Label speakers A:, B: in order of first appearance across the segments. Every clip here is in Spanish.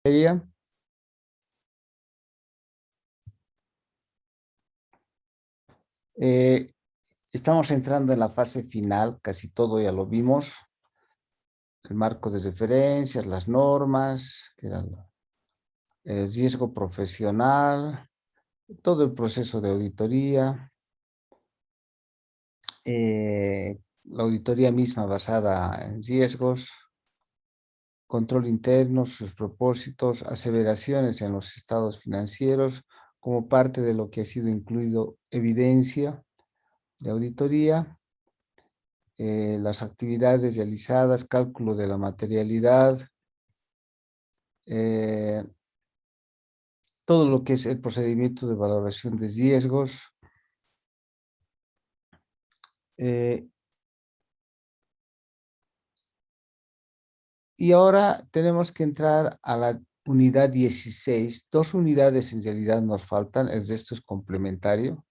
A: materia. Eh, Estamos entrando en la fase final, casi todo ya lo vimos. El marco de referencias, las normas, que era el riesgo profesional, todo el proceso de auditoría, la auditoría misma basada en riesgos, control interno, sus propósitos, aseveraciones en los estados financieros, como parte de lo que ha sido incluido evidencia de auditoría, las actividades realizadas, cálculo de la materialidad, todo lo que es el procedimiento de valoración de riesgos. Y ahora tenemos que entrar a la unidad 16. Dos unidades en realidad nos faltan, el resto es complementario.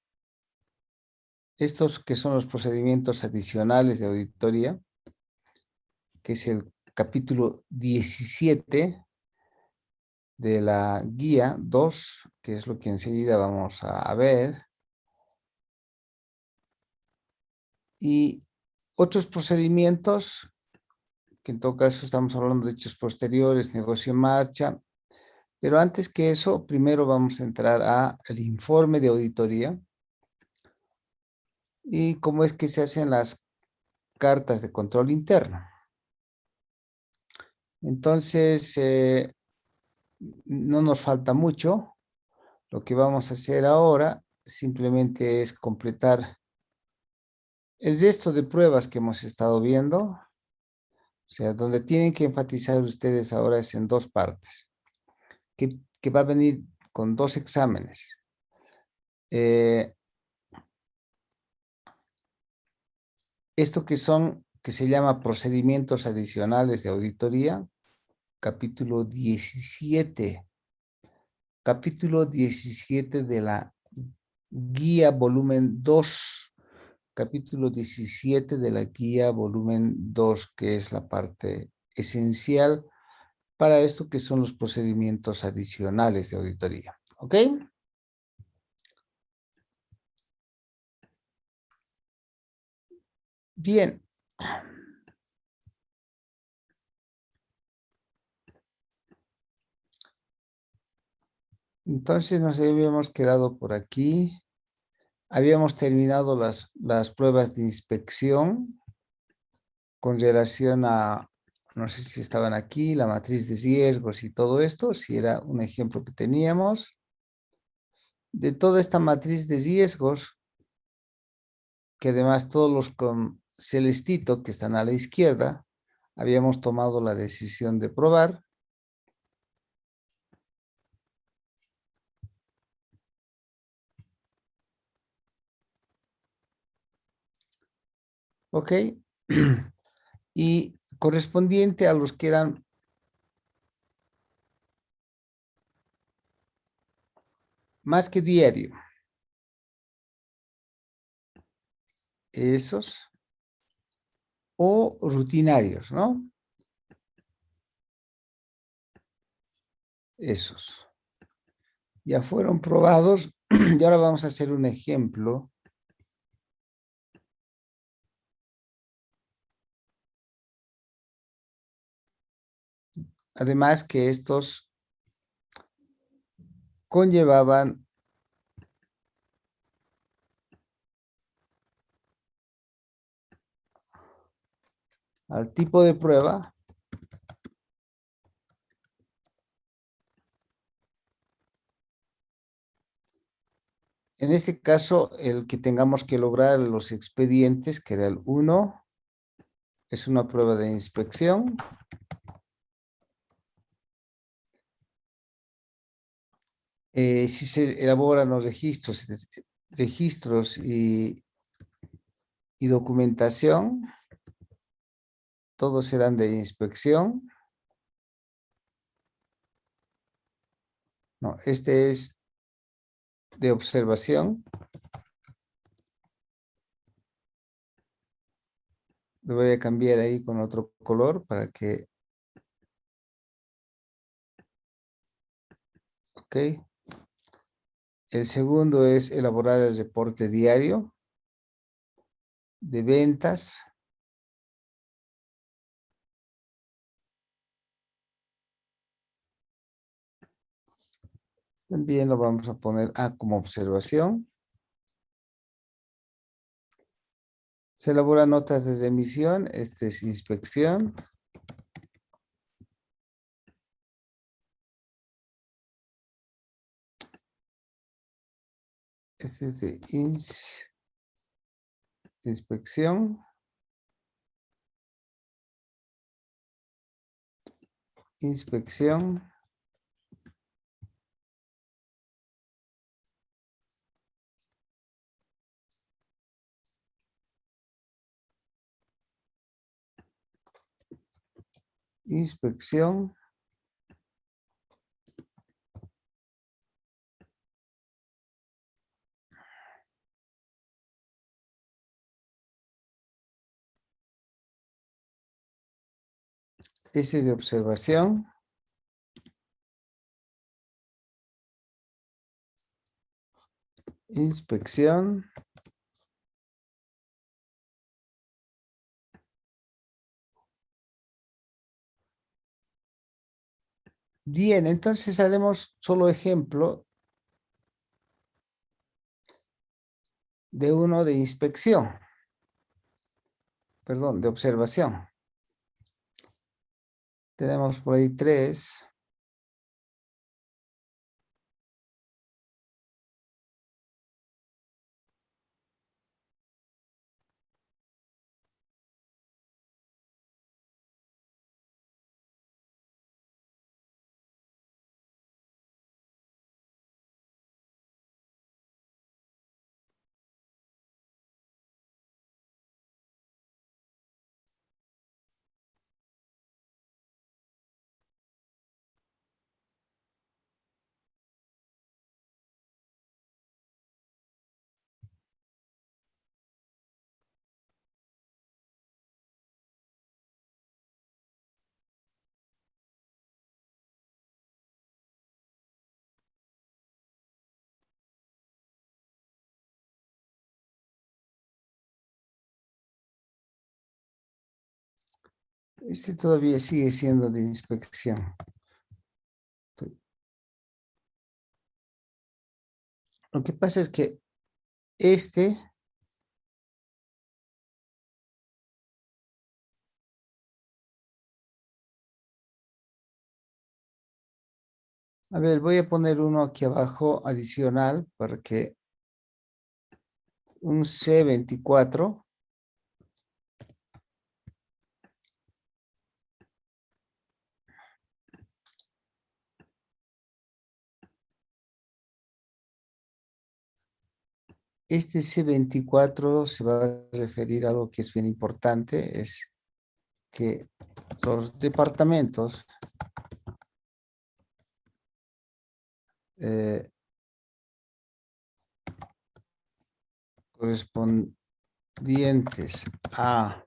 A: Estos que son los procedimientos adicionales de auditoría, que es el capítulo 17 de la guía 2, que es lo que enseguida vamos a ver. Y otros procedimientos, que en todo caso estamos hablando de hechos posteriores, negocio en marcha, pero antes que eso, primero vamos a entrar al informe de auditoría y cómo es que se hacen las cartas de control interno. Entonces, no nos falta mucho. Lo que vamos a hacer ahora simplemente es completar el resto de pruebas que hemos estado viendo. O sea, donde tienen que enfatizar ustedes ahora es en dos partes, que va a venir con dos exámenes. Esto que se llama procedimientos adicionales de auditoría, capítulo 17. Capítulo 17 de la guía volumen 2. Capítulo 17 de la guía volumen 2, que es la parte esencial para esto que son los procedimientos adicionales de auditoría. ¿Ok? Bien. Entonces nos habíamos quedado por aquí. Habíamos terminado las pruebas de inspección con relación a, no sé si estaban aquí, la matriz de riesgos y todo esto, si era un ejemplo que teníamos. De toda esta matriz de riesgos, que además todos los con celestito que están a la izquierda, habíamos tomado la decisión de probar. ¿Ok? Y correspondiente a los que eran más que diario. Esos. O rutinarios, ¿no? Esos. Ya fueron probados y ahora vamos a hacer un ejemplo. Además que estos conllevaban al tipo de prueba en este caso el que tengamos que lograr los expedientes, que era el 1, es una prueba de inspección. Si se elaboran los registros y documentación, todos serán de inspección. No, este es de observación. Lo voy a cambiar ahí con otro color para que ¿ok? El segundo es elaborar el reporte diario de ventas. También lo vamos a poner como observación. Se elaboran notas de remisión. Este es inspección. Este es de inspección. Inspección. Inspección. Este de observación. Inspección. Bien, entonces haremos solo ejemplo de uno de inspección. Perdón, de observación. Tenemos por ahí 3. Este todavía sigue siendo de inspección. Lo que pasa es que a ver, voy a poner uno aquí abajo adicional para que un C24. Este C24 se va a referir a algo que es bien importante, es que los departamentos correspondientes a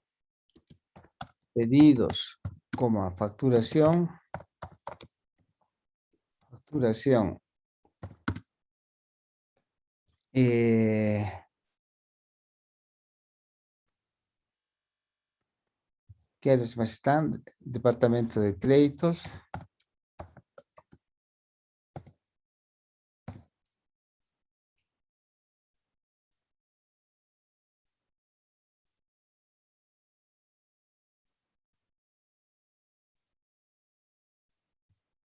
A: pedidos, facturación, ¿qué áreas más están? Departamento de créditos.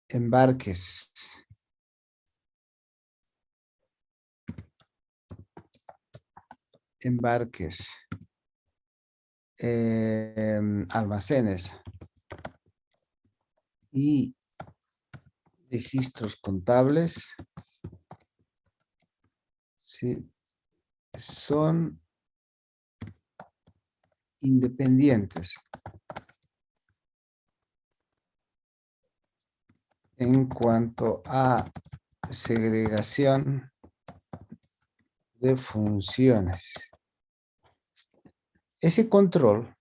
A: Embarques. Embarques. Almacenes. Y registros contables. Sí, son independientes en cuanto a segregación de funciones. Ese control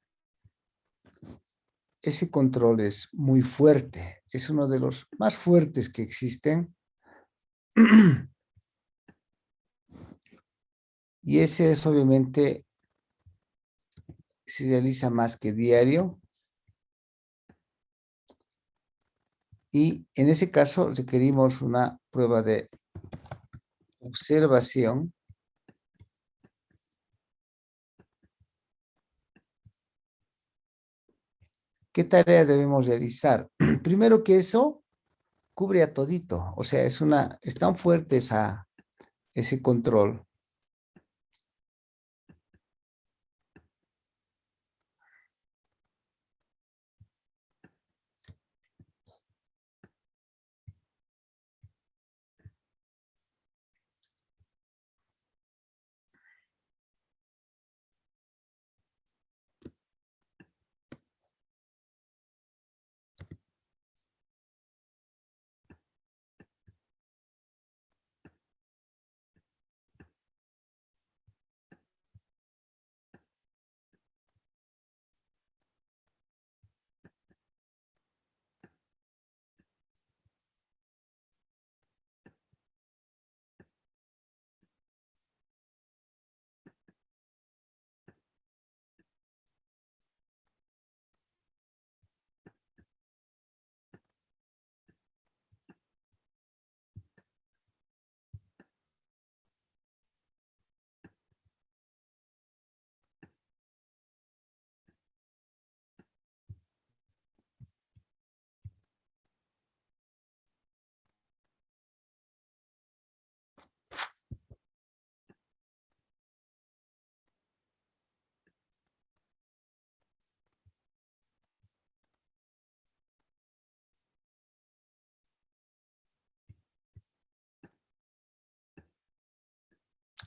A: es muy fuerte, es uno de los más fuertes que existen Y ese es obviamente, se realiza más que diario. Y en ese caso requerimos una prueba de observación. ¿Qué tarea debemos realizar? Primero que eso cubre a todito. O sea, es tan fuerte ese control.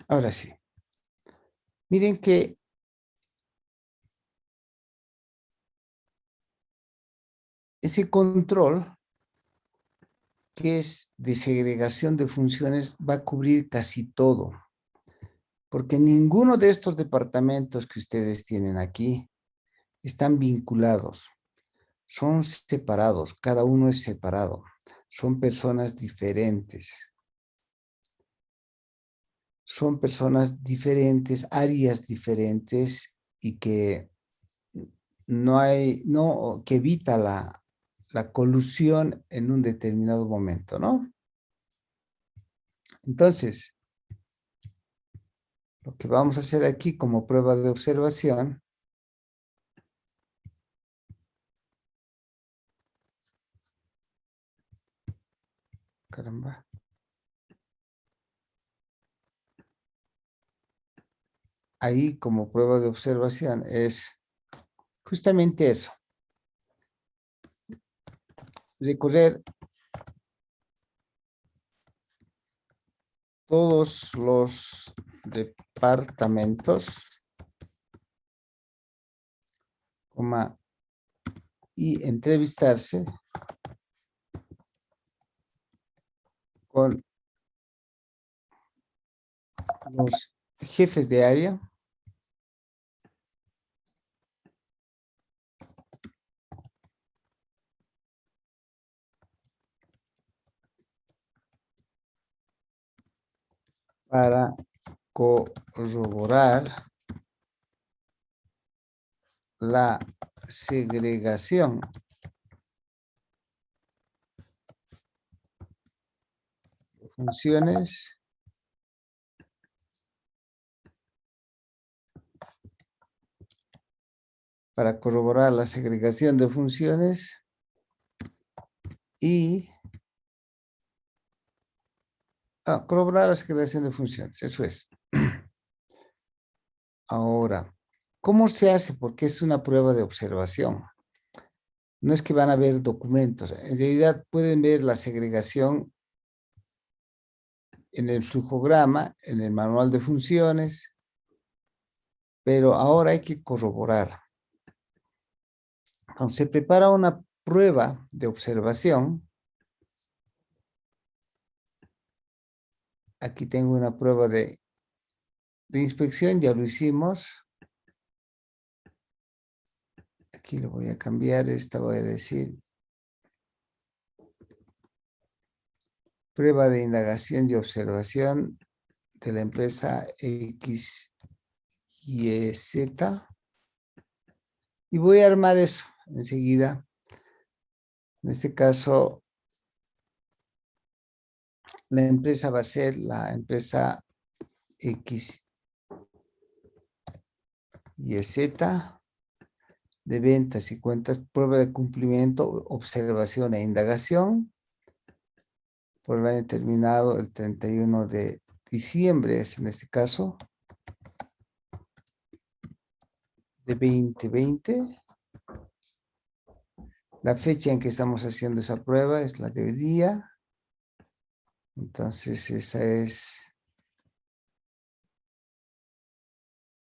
A: Ahora sí. Miren que ese control, que es de segregación de funciones, va a cubrir casi todo. Porque ninguno de estos departamentos que ustedes tienen aquí están vinculados. Son separados, cada uno es separado. Son personas diferentes. Son personas diferentes, áreas diferentes y que que evita la colusión en un determinado momento, ¿no? Entonces, lo que vamos a hacer aquí como prueba de observación, caramba, ahí como prueba de observación es justamente eso, recorrer todos los departamentos, y entrevistarse con los jefes de área para corroborar la segregación de funciones para corroborar la segregación de funciones y corroborar la segregación de funciones, eso es. Ahora, ¿cómo se hace? Porque es una prueba de observación. No es que van a ver documentos. En realidad pueden ver la segregación en el flujograma, en el manual de funciones, pero ahora hay que corroborar. Entonces se prepara una prueba de observación. Aquí tengo una prueba de inspección, ya lo hicimos. Aquí lo voy a cambiar, esta voy a decir prueba de indagación y observación de la empresa X, Y, Z. Y voy a armar eso enseguida. En este caso, la empresa va a ser la empresa X, Y, Z, de ventas y cuentas, prueba de cumplimiento, observación e indagación, por el año terminado el 31 de diciembre, es en este caso, de 2020. La fecha en que estamos haciendo esa prueba es la de hoy día. Entonces, esa es...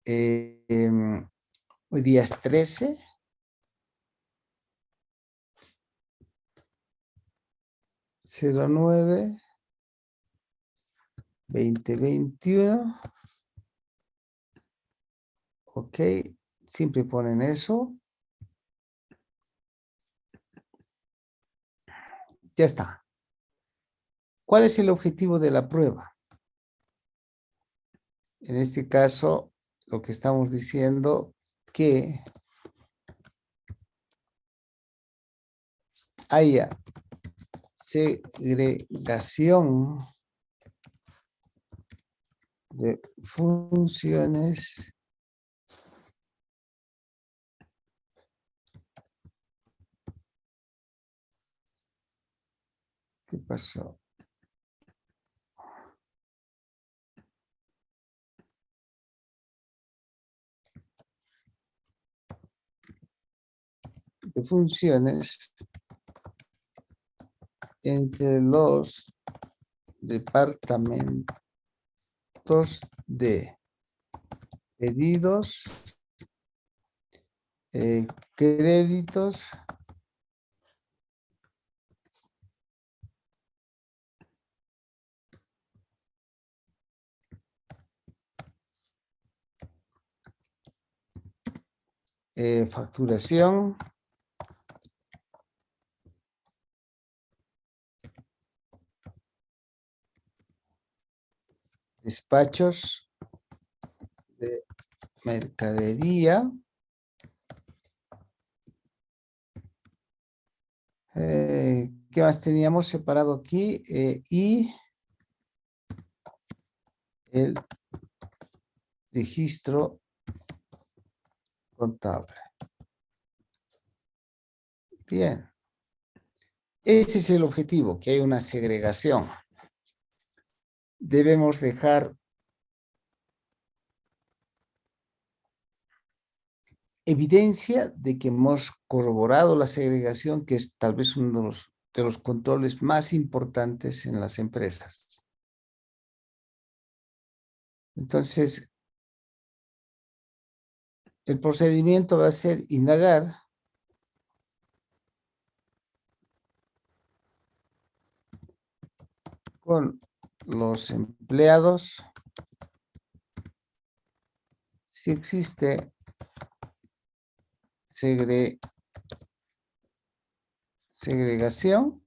A: hoy día es 13. 09 2021. Ok, siempre ponen eso. Ya está. ¿Cuál es el objetivo de la prueba? En este caso, lo que estamos diciendo que haya segregación de funciones ¿qué pasó? De funciones entre los departamentos de pedidos, créditos, facturación, despachos de mercadería, ¿qué más teníamos separado aquí? Y el registro contable. Bien. Ese es el objetivo, que hay una segregación. Debemos dejar evidencia de que hemos corroborado la segregación, que es tal vez uno de los controles más importantes en las empresas. Entonces, el procedimiento va a ser indagar con los empleados si existe segregación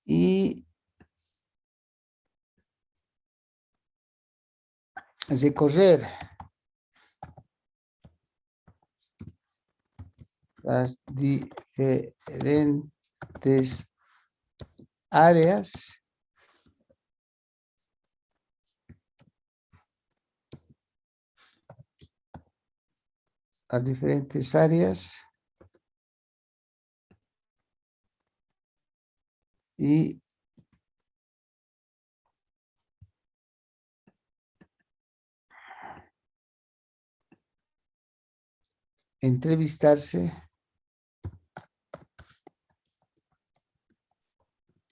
A: y recorrer las diferentes áreas y entrevistarse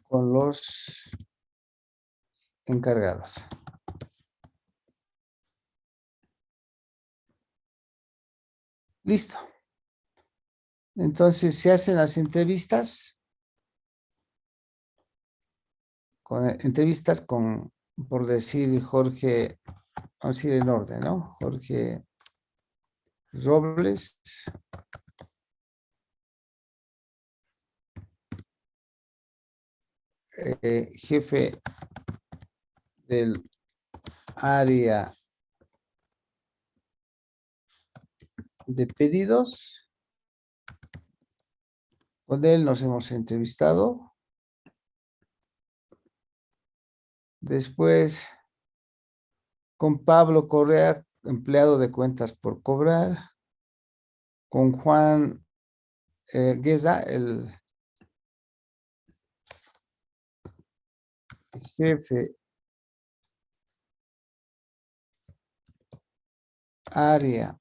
A: con los encargados. Listo. Entonces se hacen las entrevistas, por decir Jorge, vamos a ir en orden, ¿no? Jorge Robles, jefe del área de pedidos. Con él nos hemos entrevistado. Después, con Pablo Correa, empleado de cuentas por cobrar. Con Juan Guesa, el jefe área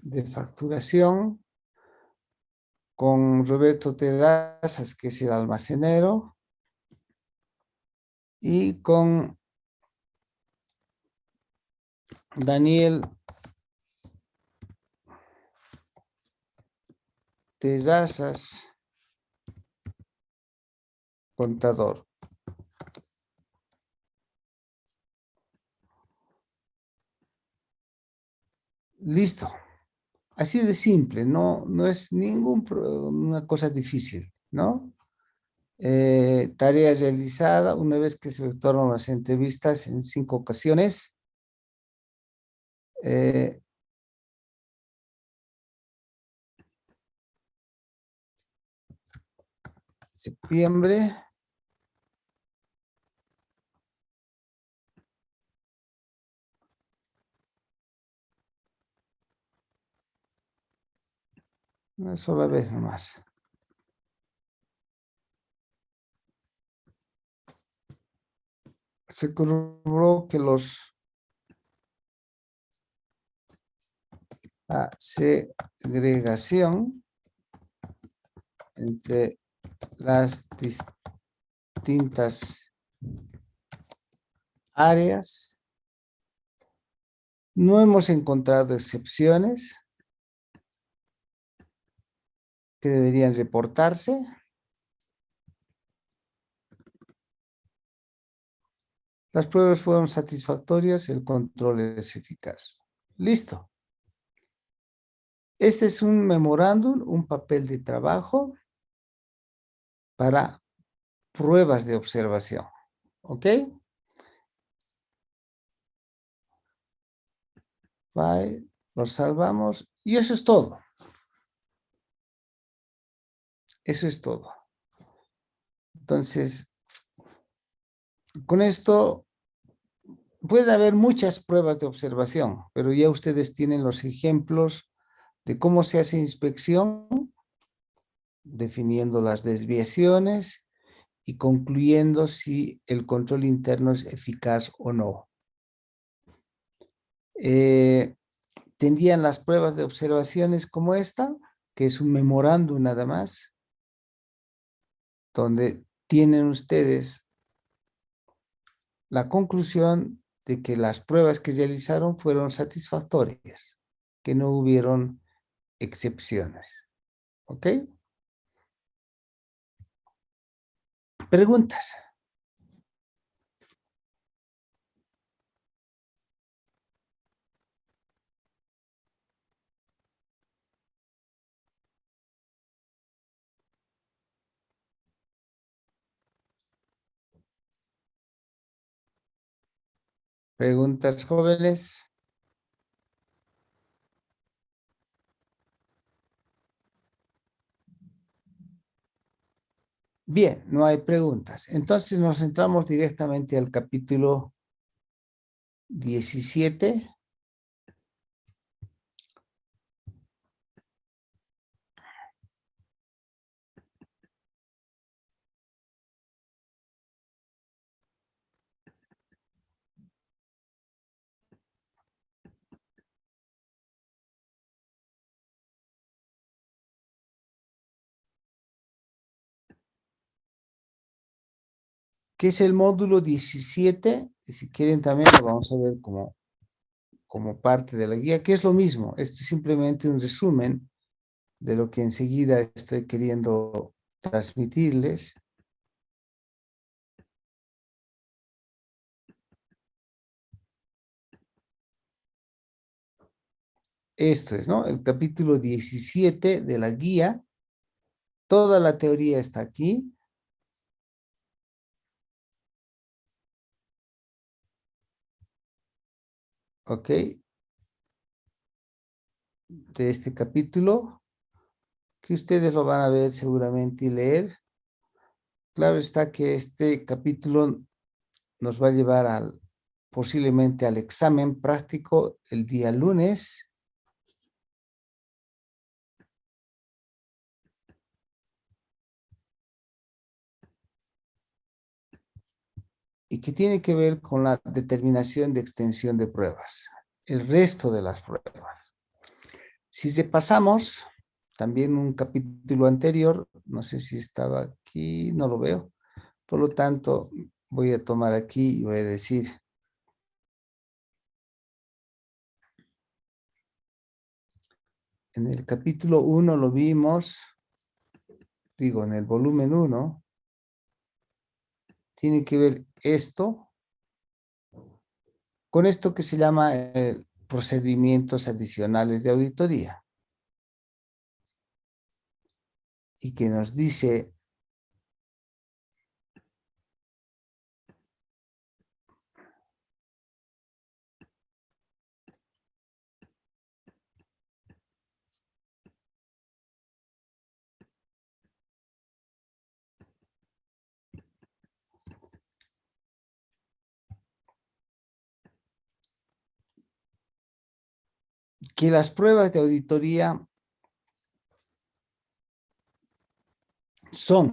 A: de facturación. Con Roberto Terrazas, que es el almacenero. Y con Daniel Terrazas, contador. Listo. Así de simple, no es una cosa difícil, ¿no? Tarea realizada una vez que se efectuaron las entrevistas en 5 ocasiones. Septiembre. Una sola vez nomás. Se corroboró que la segregación entre las distintas áreas. No hemos encontrado excepciones que deberían reportarse. Las pruebas fueron satisfactorias, el control es eficaz. Listo. Este es un memorándum, un papel de trabajo para pruebas de observación. ¿Ok? File, lo salvamos y eso es todo. Eso es todo. Entonces, con esto puede haber muchas pruebas de observación, pero ya ustedes tienen los ejemplos de cómo se hace inspección, definiendo las desviaciones y concluyendo si el control interno es eficaz o no. Tendrían las pruebas de observaciones como esta, que es un memorándum nada más, donde tienen ustedes la conclusión de que las pruebas que realizaron fueron satisfactorias, que no hubieron excepciones. ¿Ok? Preguntas. Preguntas, jóvenes. Bien, no hay preguntas. Entonces nos centramos directamente al capítulo 17. Que es el módulo 17. Y si quieren también lo vamos a ver como parte de la guía, que es lo mismo. Esto es simplemente un resumen de lo que enseguida estoy queriendo transmitirles. Esto es, ¿no? El capítulo 17 de la guía. Toda la teoría está aquí. ¿ok? De este capítulo, que ustedes lo van a ver seguramente y leer. Claro está que este capítulo nos va a llevar posiblemente al examen práctico el día lunes. Y que tiene que ver con la determinación de extensión de pruebas, el resto de las pruebas. Si repasamos también un capítulo anterior, no sé si estaba aquí, no lo veo, por lo tanto voy a tomar aquí y voy a decir, en el capítulo 1 lo vimos, digo, en el volumen 1, tiene que ver esto con esto que se llama procedimientos adicionales de auditoría y que nos dice que las pruebas de auditoría son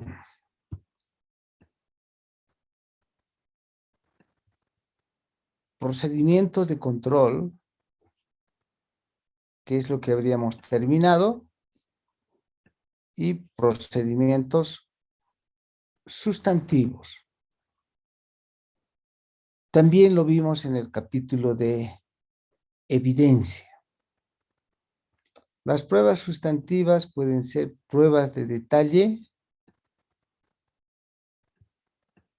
A: procedimientos de control, que es lo que habríamos terminado, y procedimientos sustantivos. También lo vimos en el capítulo de evidencia. Las pruebas sustantivas pueden ser pruebas de detalle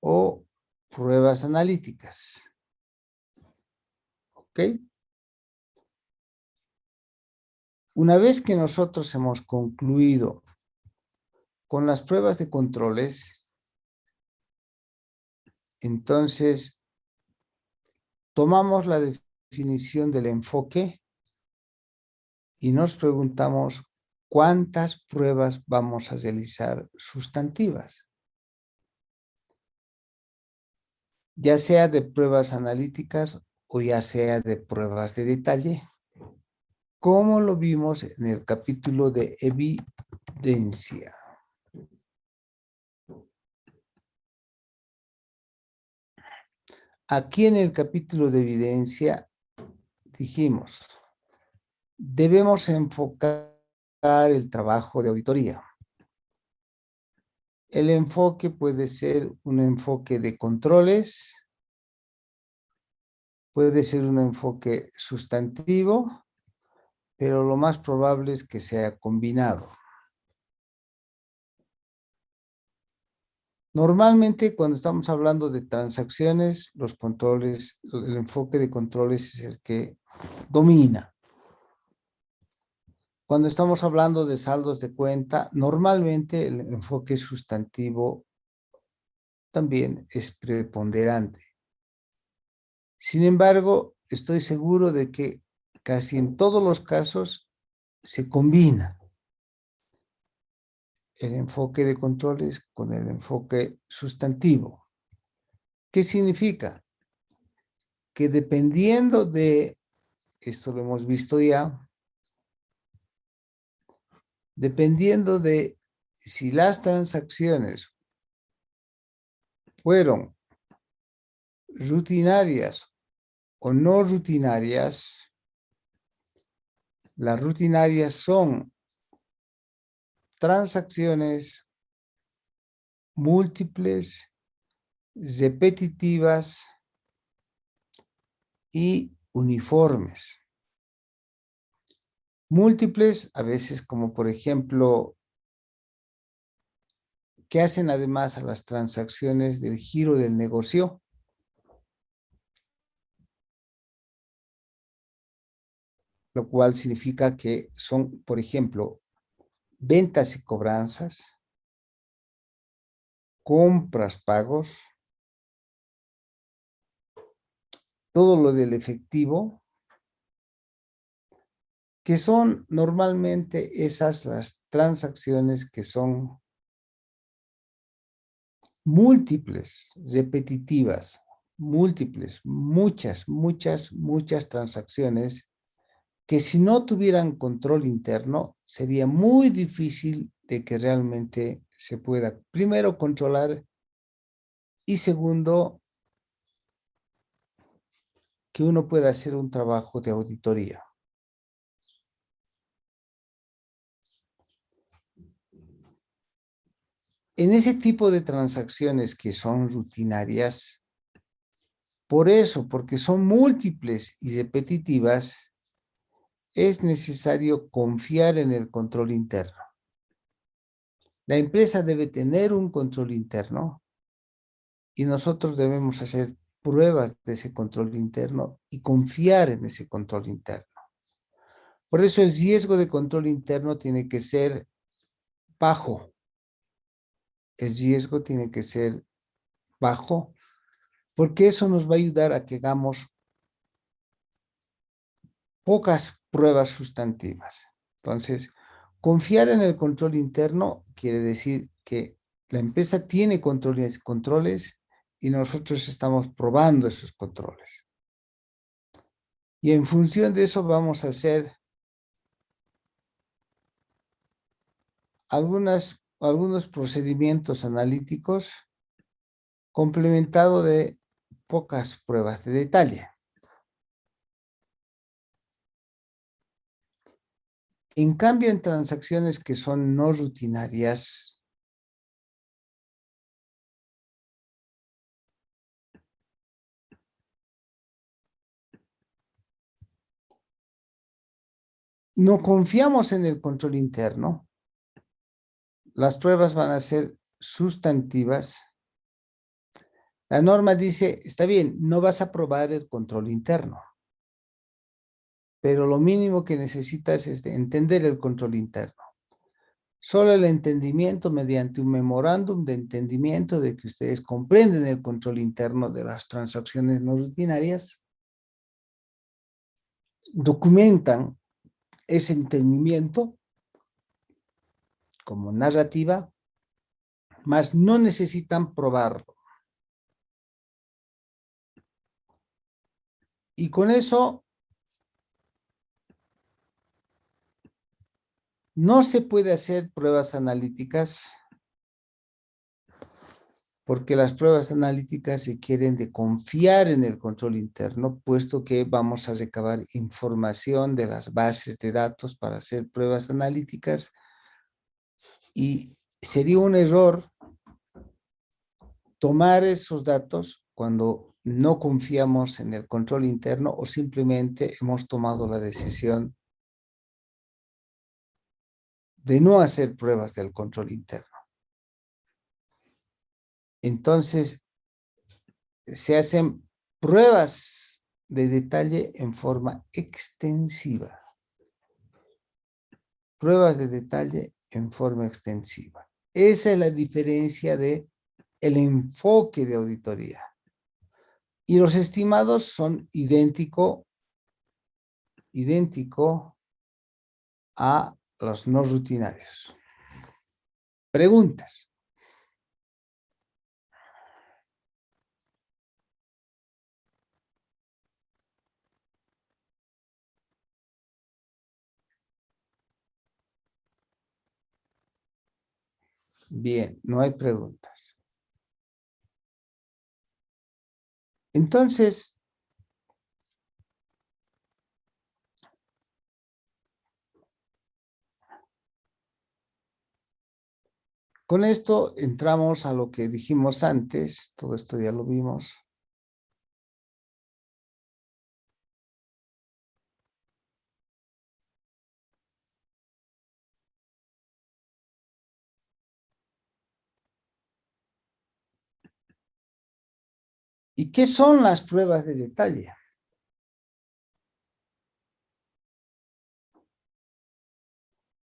A: o pruebas analíticas. ¿Ok? Una vez que nosotros hemos concluido con las pruebas de controles, entonces tomamos la definición del enfoque y nos preguntamos cuántas pruebas vamos a realizar sustantivas, ya sea de pruebas analíticas o ya sea de pruebas de detalle, como lo vimos en el capítulo de evidencia. Aquí en el capítulo de evidencia dijimos, debemos enfocar el trabajo de auditoría. El enfoque puede ser un enfoque de controles, puede ser un enfoque sustantivo, pero lo más probable es que sea combinado. Normalmente, cuando estamos hablando de transacciones, los controles, el enfoque de controles es el que domina. Cuando estamos hablando de saldos de cuenta, normalmente el enfoque sustantivo también es preponderante. Sin embargo, estoy seguro de que casi en todos los casos se combina el enfoque de controles con el enfoque sustantivo. ¿Qué significa? Que dependiendo de, esto lo hemos visto ya, dependiendo de si las transacciones fueron rutinarias o no rutinarias, las rutinarias son transacciones múltiples, repetitivas y uniformes. Múltiples, a veces como por ejemplo, que hacen además a las transacciones del giro del negocio. Lo cual significa que son, por ejemplo, ventas y cobranzas, compras, pagos, todo lo del efectivo, que son normalmente esas las transacciones que son múltiples, repetitivas, múltiples, muchas transacciones que si no tuvieran control interno, sería muy difícil de que realmente se pueda, primero, controlar y segundo, que uno pueda hacer un trabajo de auditoría. En ese tipo de transacciones que son rutinarias, por eso, porque son múltiples y repetitivas, es necesario confiar en el control interno. La empresa debe tener un control interno y nosotros debemos hacer pruebas de ese control interno y confiar en ese control interno. Por eso el riesgo de control interno tiene que ser bajo. El riesgo tiene que ser bajo porque eso nos va a ayudar a que hagamos pocas pruebas sustantivas. Entonces, confiar en el control interno quiere decir que la empresa tiene controles y nosotros estamos probando esos controles. Y en función de eso vamos a hacer algunos procedimientos analíticos complementado de pocas pruebas de detalle. En cambio, en transacciones que son no rutinarias, no confiamos en el control interno, las pruebas van a ser sustantivas. La norma dice, está bien, no vas a probar el control interno, pero lo mínimo que necesitas es entender el control interno. Solo el entendimiento mediante un memorándum de entendimiento de que ustedes comprenden el control interno de las transacciones no rutinarias, documentan ese entendimiento como narrativa, mas no necesitan probarlo. Y con eso no se puede hacer pruebas analíticas porque las pruebas analíticas requieren de confiar en el control interno, puesto que vamos a recabar información de las bases de datos para hacer pruebas analíticas y sería un error tomar esos datos cuando no confiamos en el control interno o simplemente hemos tomado la decisión de no hacer pruebas del control interno. Entonces, se hacen pruebas de detalle en forma extensiva. Pruebas de detalle en forma extensiva. Esa es la diferencia de el enfoque de auditoría. Y los estimados son idéntico a los no rutinarios. Preguntas. Bien, no hay preguntas. Entonces, con esto entramos a lo que dijimos antes, todo esto ya lo vimos. ¿Y qué son las pruebas de detalle?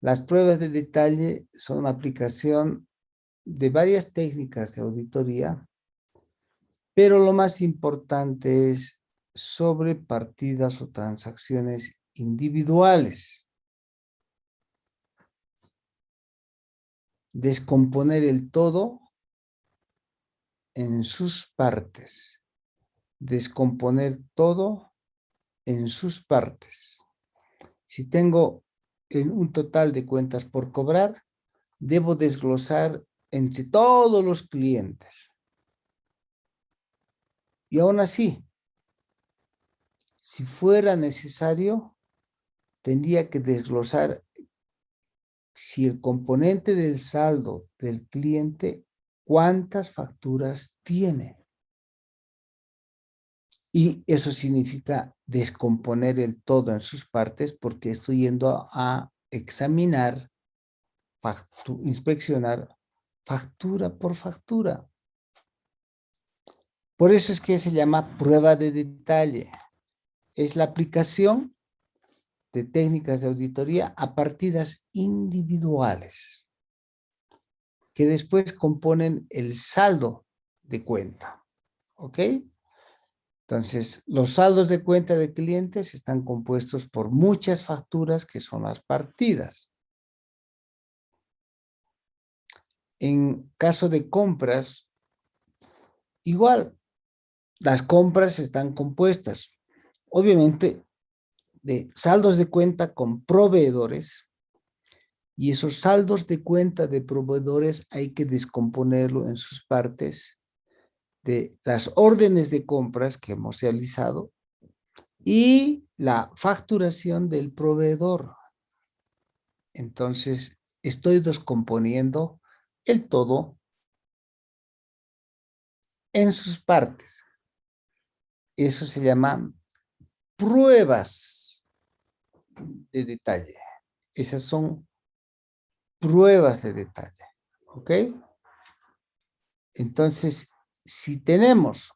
A: Las pruebas de detalle son una aplicación de varias técnicas de auditoría, pero lo más importante es sobre partidas o transacciones individuales. Descomponer el todo en sus partes. Descomponer todo en sus partes. Si tengo un total de cuentas por cobrar, debo desglosar entre todos los clientes. Y aún así, si fuera necesario, tendría que desglosar si el componente del saldo del cliente, cuántas facturas tiene. Y eso significa descomponer el todo en sus partes porque estoy yendo a examinar, inspeccionar factura por factura. Por eso es que se llama prueba de detalle. Es la aplicación de técnicas de auditoría a partidas individuales que después componen el saldo de cuenta. ¿Ok? Entonces, los saldos de cuenta de clientes están compuestos por muchas facturas que son las partidas. En caso de compras, igual, las compras están compuestas, obviamente, de saldos de cuenta con proveedores, y esos saldos de cuenta de proveedores hay que descomponerlo en sus partes de las órdenes de compras que hemos realizado y la facturación del proveedor. Entonces, estoy descomponiendo el todo en sus partes. Eso se llama pruebas de detalle. Esas son pruebas de detalle. ¿Ok? Entonces, si tenemos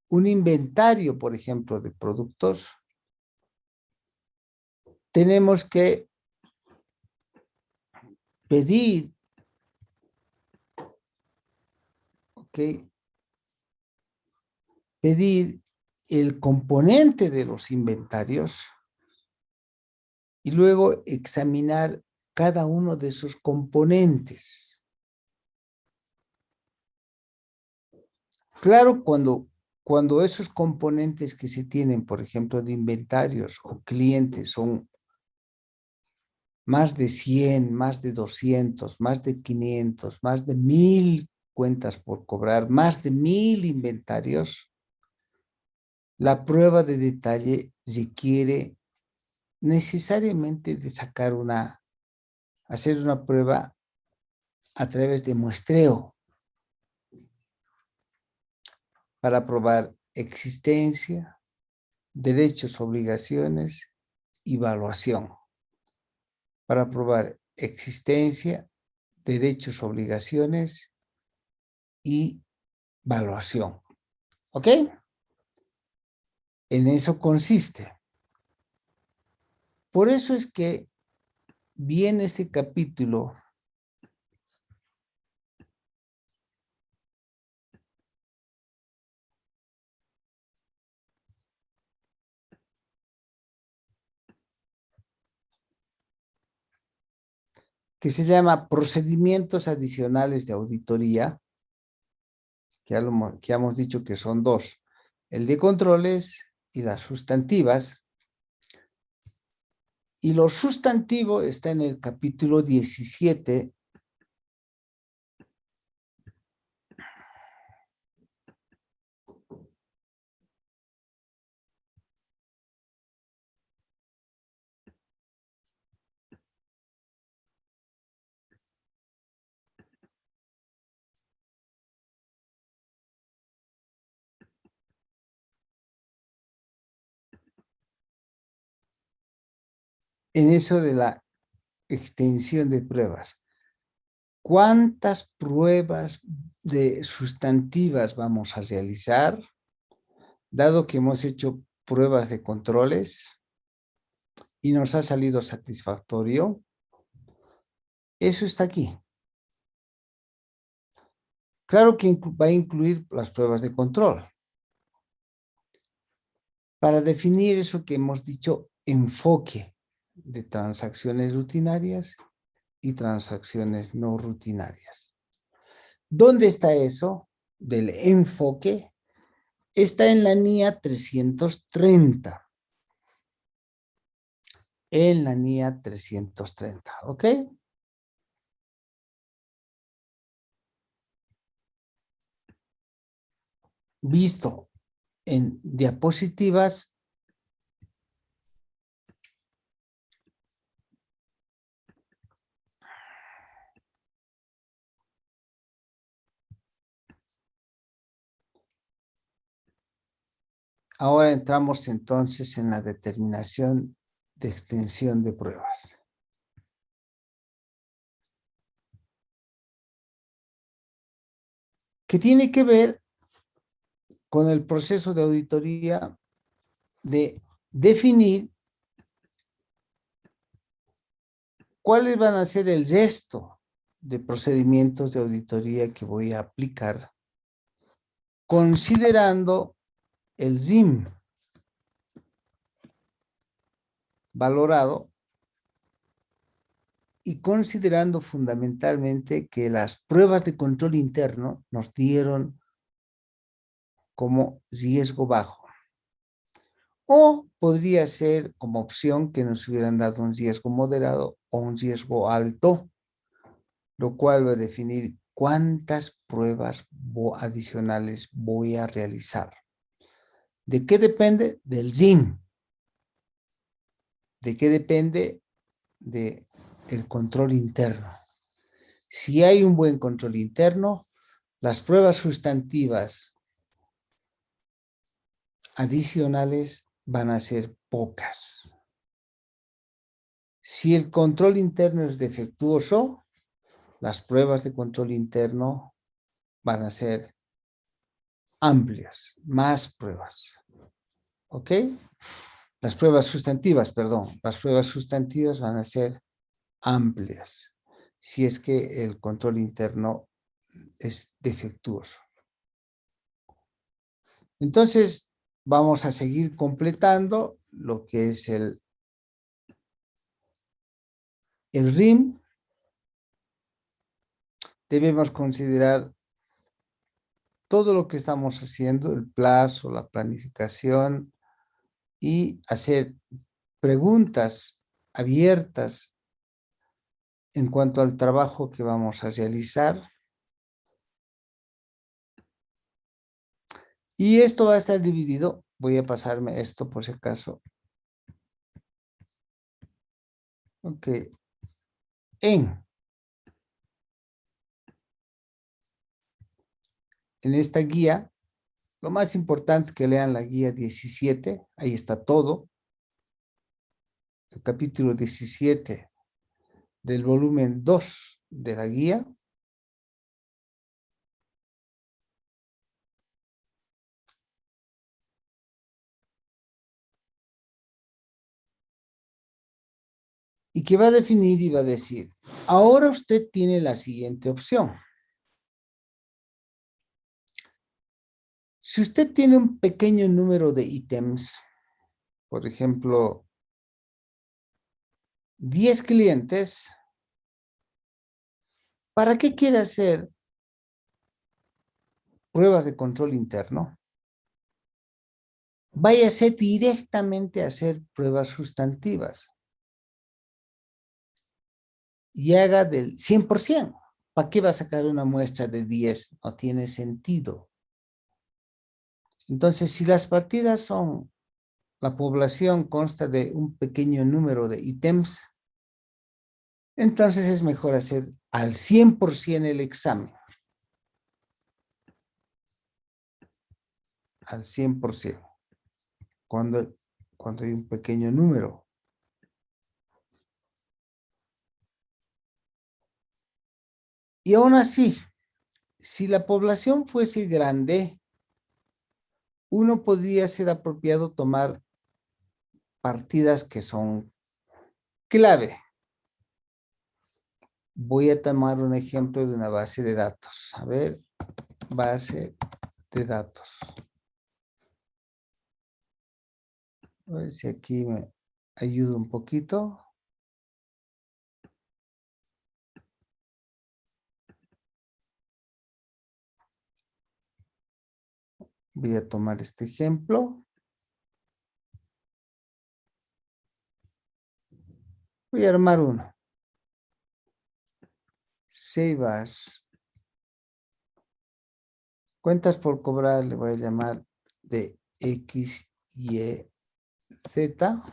A: un inventario, por ejemplo, de productos, tenemos que pedir, ¿ok? Pedir el componente de los inventarios y luego examinar cada uno de sus componentes. Claro, cuando esos componentes que se tienen, por ejemplo, de inventarios o clientes son más de 100, más de 200, más de 500, más de 1000 cuentas por cobrar, más de 1000 inventarios, la prueba de detalle requiere necesariamente de hacer una prueba a través de muestreo para probar existencia, derechos, obligaciones y evaluación. Para probar existencia, derechos, obligaciones y evaluación. ¿Ok? En eso consiste. Por eso es que viene este capítulo que se llama Procedimientos Adicionales de Auditoría, que ya hemos dicho que son dos, el de controles y las sustantivas. Y lo sustantivo está en el capítulo 17. En eso de la extensión de pruebas. ¿Cuántas pruebas de sustantivas vamos a realizar? Dado que hemos hecho pruebas de controles y nos ha salido satisfactorio, eso está aquí. Claro que va a incluir las pruebas de control. para definir eso que hemos dicho, enfoque de transacciones rutinarias y transacciones no rutinarias. ¿Dónde está eso del enfoque? Está en la NIA 330. En la NIA 330, ¿ok? Visto en diapositivas, ahora entramos entonces en la determinación de extensión de pruebas. Que tiene que ver con el proceso de auditoría de definir cuáles van a ser el resto de procedimientos de auditoría que voy a aplicar, considerando el RIM valorado y considerando fundamentalmente que las pruebas de control interno nos dieron como riesgo bajo. O podría ser como opción que nos hubieran dado un riesgo moderado o un riesgo alto, lo cual va a definir cuántas pruebas adicionales voy a realizar. ¿De qué depende? Del RIM. ¿De qué depende? Del control interno. Si hay un buen control interno, las pruebas sustantivas adicionales van a ser pocas. Si el control interno es defectuoso, las pruebas de control interno van a ser amplias, más pruebas. ¿Ok? Las pruebas sustantivas, perdón, las pruebas sustantivas van a ser amplias, si es que el control interno es defectuoso. Entonces, vamos a seguir completando lo que es el RIM. Debemos considerar todo lo que estamos haciendo, el plazo, la planificación, y hacer preguntas abiertas en cuanto al trabajo que vamos a realizar. Y esto va a estar dividido. Voy a pasarme esto por si acaso. Ok. En esta guía, lo más importante es que lean la guía 17. Ahí está todo. El capítulo 17 del volumen 2 de la guía. Y que va a definir y va a decir, ahora usted tiene la siguiente opción. Si usted tiene un pequeño número de ítems, por ejemplo, 10 clientes, ¿para qué quiere hacer pruebas de control interno? Váyase directamente a hacer pruebas sustantivas y haga del 100%. ¿Para qué va a sacar una muestra de 10? No tiene sentido. Entonces, si las partidas son, la población consta de un pequeño número de ítems, entonces es mejor hacer al 100% el examen. Al 100%. Cuando hay un pequeño número. Y aún así, si la población fuese grande, uno podría ser apropiado tomar partidas que son clave. Voy a tomar un ejemplo de una base de datos. A ver, base de datos. A ver si aquí me ayuda un poquito. Voy a tomar este ejemplo. Voy a armar uno. Sebas. Cuentas por cobrar, le voy a llamar de X, Y, Z.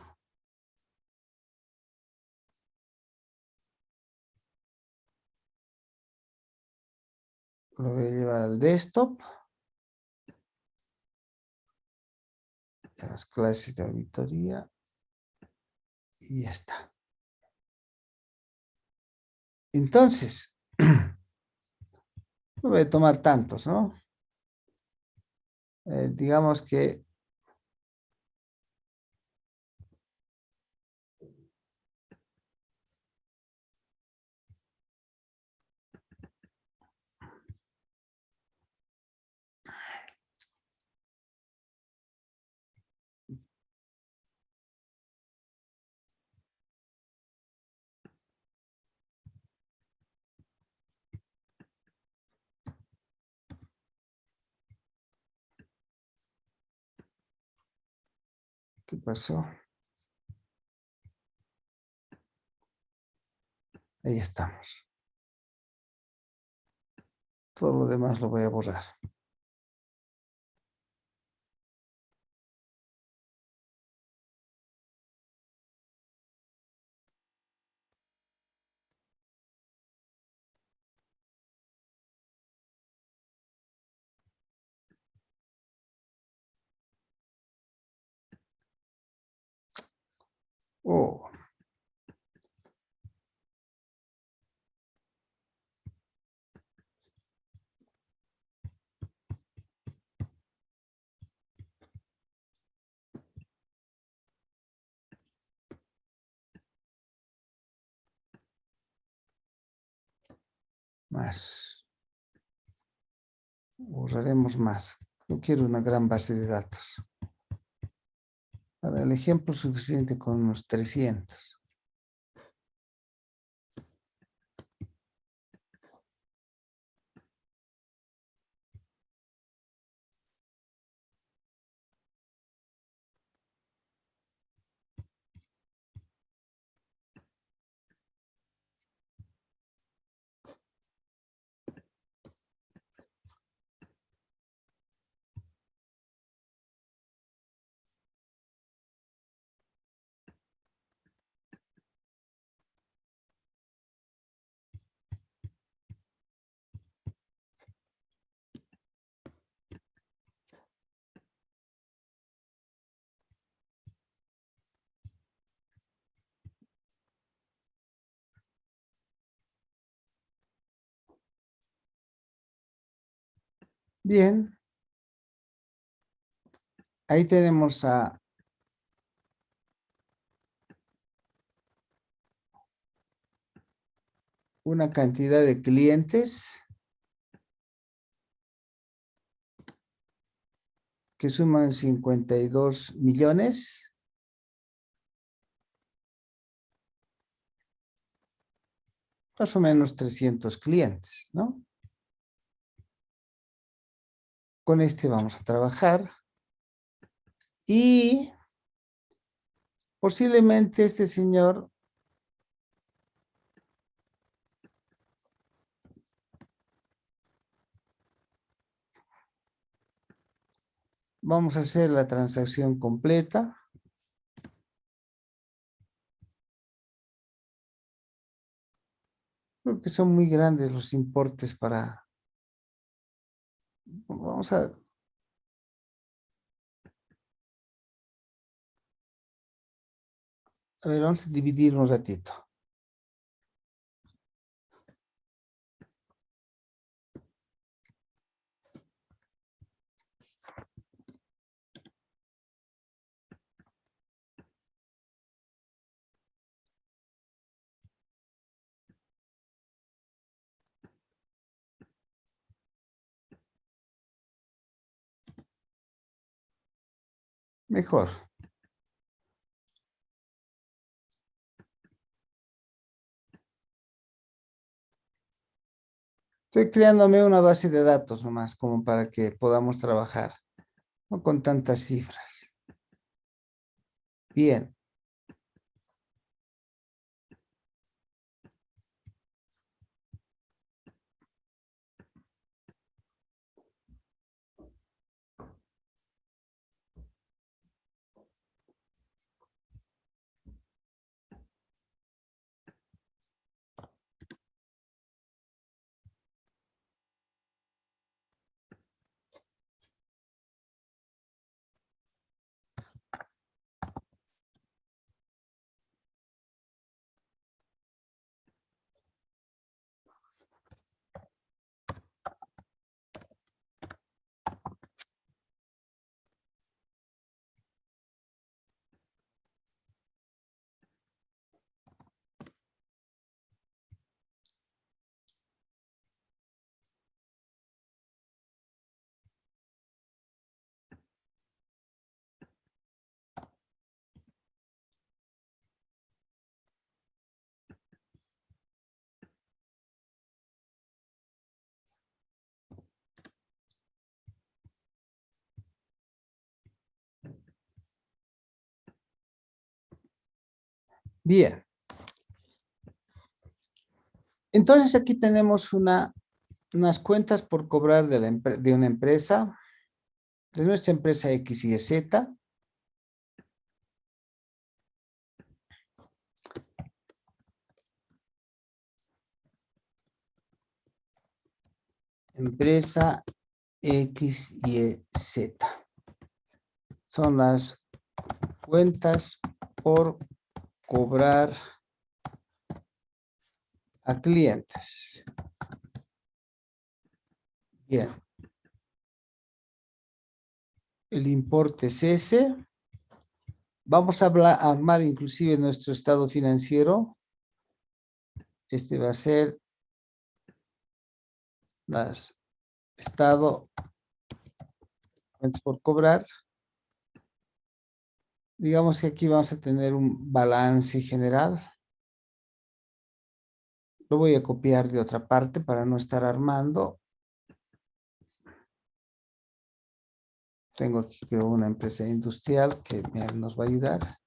A: Lo voy a llevar al desktop. A las clases de auditoría. Y ya está. Entonces, no voy a tomar tantos, ¿no? Digamos que ¿qué pasó? Ahí estamos. Todo lo demás lo voy a borrar. Oh, más. Borraremos más. No quiero una gran base de datos. Para el ejemplo suficiente con unos 300. Bien. Ahí tenemos a una cantidad de clientes que suman 52 millones. Más o menos 300 clientes, ¿no? Con este vamos a trabajar. Y posiblemente este señor vamos a hacer la transacción completa. Creo que son muy grandes los importes para... Vamos a... A ver, vamos a dividir un ratito. Mejor. Estoy creándome una base de datos nomás, como para que podamos trabajar, no con tantas cifras. Bien. Bien. Entonces aquí tenemos unas cuentas por cobrar de una empresa, de nuestra empresa X y Z. Empresa X y Z. Son las cuentas por cobrar a clientes. Bien. El importe es ese. Vamos a armar inclusive nuestro estado financiero. Este va a ser las estado por cobrar. Digamos que aquí vamos a tener un balance general. Lo voy a copiar de otra parte para no estar armando. Tengo aquí creo una empresa industrial que nos va a ayudar.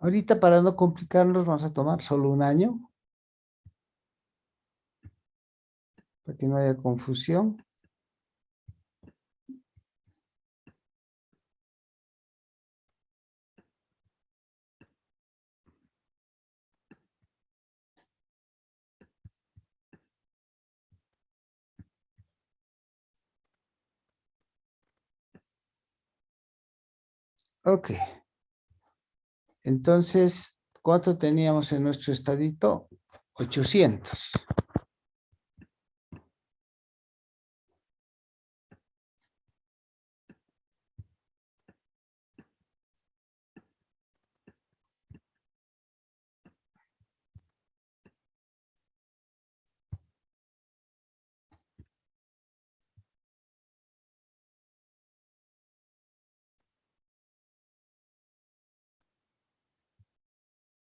A: Ahorita para no complicarnos vamos a tomar solo un año. Para que no haya confusión. Ok. Entonces, ¿cuánto teníamos en nuestro estadito? 800.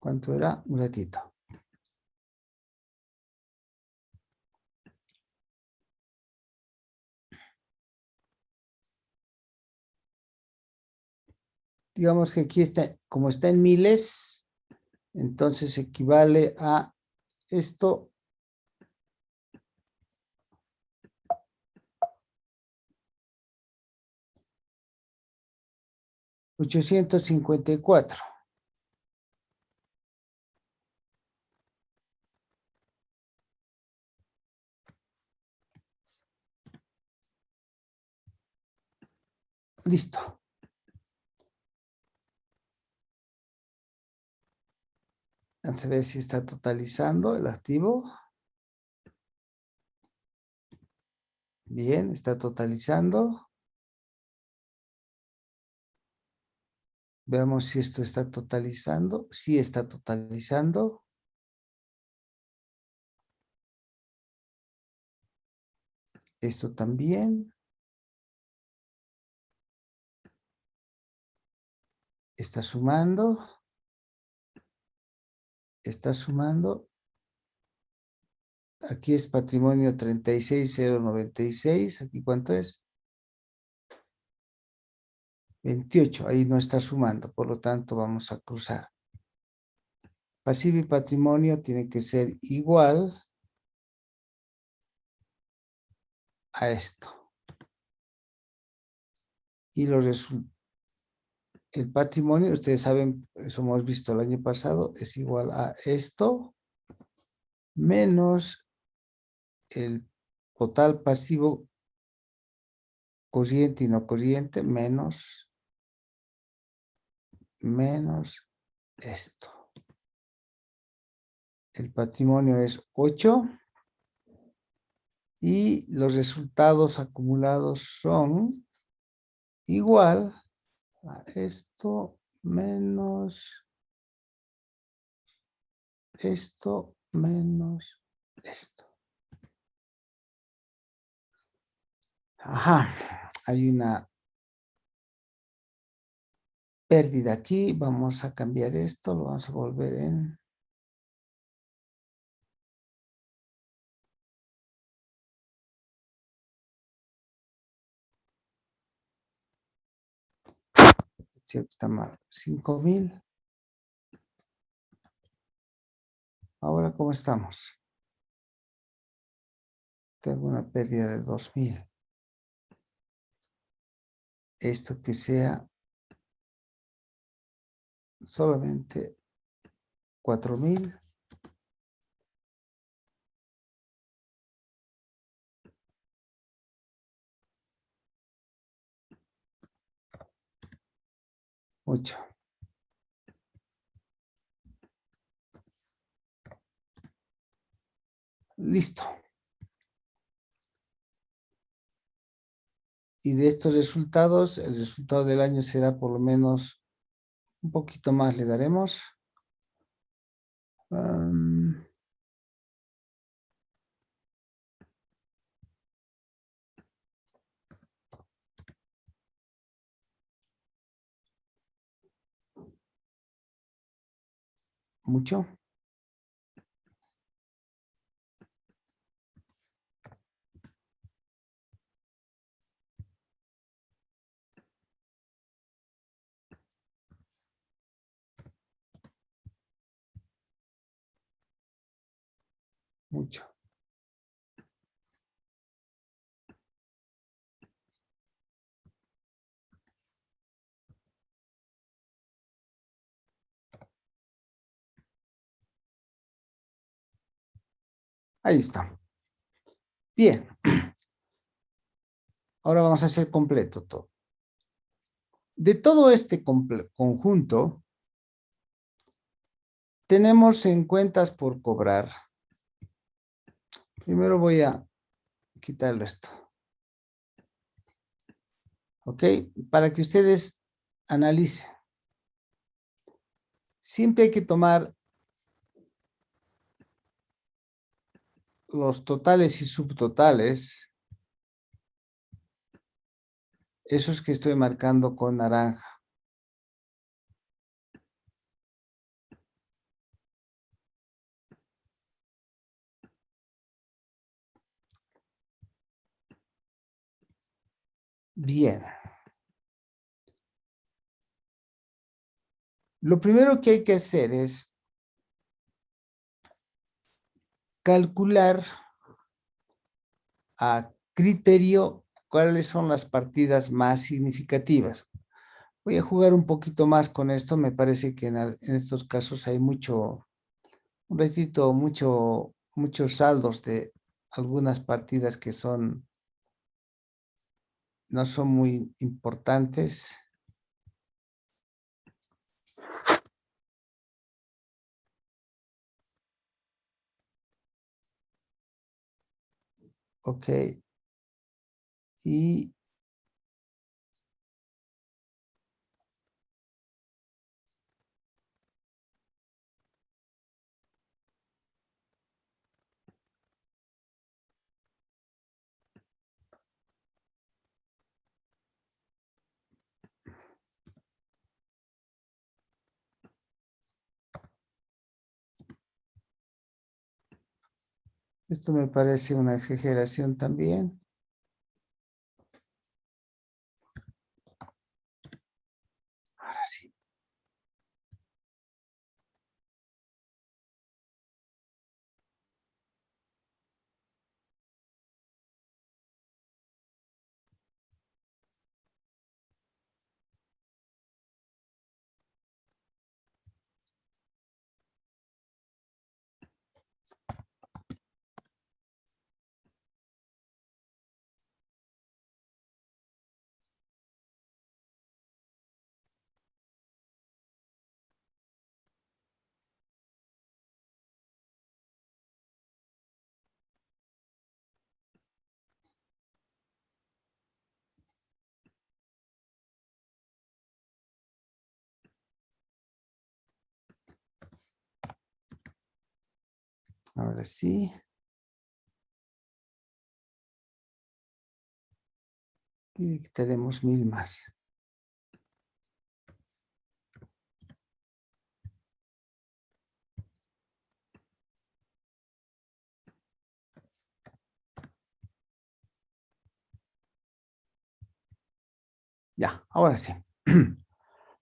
A: ¿Cuánto era? Un ratito. digamos que aquí está, como está en miles, entonces equivale a esto. 854. Listo. Vamos a ver si está totalizando el activo. Bien, está totalizando. Veamos si esto está totalizando. Sí está totalizando. Esto también. Está sumando. Está sumando. Aquí es patrimonio 36,096. ¿Aquí cuánto es? 28. Ahí no está sumando. Por lo tanto, vamos a cruzar. Pasivo y patrimonio tiene que ser igual a esto. Y el patrimonio, ustedes saben, eso hemos visto el año pasado, es igual a esto menos el total pasivo corriente y no corriente menos esto. El patrimonio es 8 y los resultados acumulados son igual a esto menos esto menos esto. Ajá, hay una pérdida aquí. Vamos a cambiar esto, lo vamos a volver en está mal, 5,000. Ahora, ¿cómo estamos? Tengo una pérdida de 2,000. Esto que sea solamente 4,000. Mucho. Listo. Y de estos resultados, el resultado del año será por lo menos un poquito más le daremos. Mucho. Mucho. Ahí está. Bien. Ahora vamos a hacer completo todo. De todo este conjunto, tenemos en cuentas por cobrar. Primero voy a quitarle esto. ¿Ok? Para que ustedes analicen. Siempre hay que tomar los totales y subtotales, esos que estoy marcando con naranja. Bien. Lo primero que hay que hacer es calcular a criterio cuáles son las partidas más significativas. Voy a jugar un poquito más con esto. Me parece que en estos casos hay un ratito, muchos saldos de algunas partidas que no son muy importantes. Ok. Y esto me parece una exageración también. Ahora sí. Ahora sí. Y quitaremos 1000 más. Ya, ahora sí.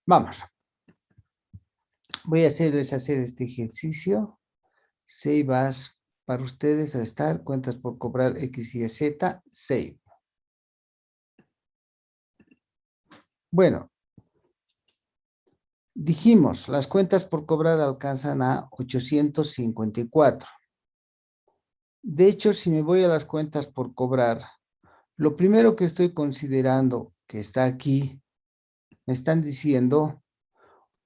A: Vamos. Voy a hacerles hacer este ejercicio. Save as para ustedes a estar. Cuentas por cobrar X, Y, Z. Save. Bueno, dijimos, las cuentas por cobrar alcanzan a 854. De hecho, si me voy a las cuentas por cobrar, lo primero que estoy considerando que está aquí, me están diciendo,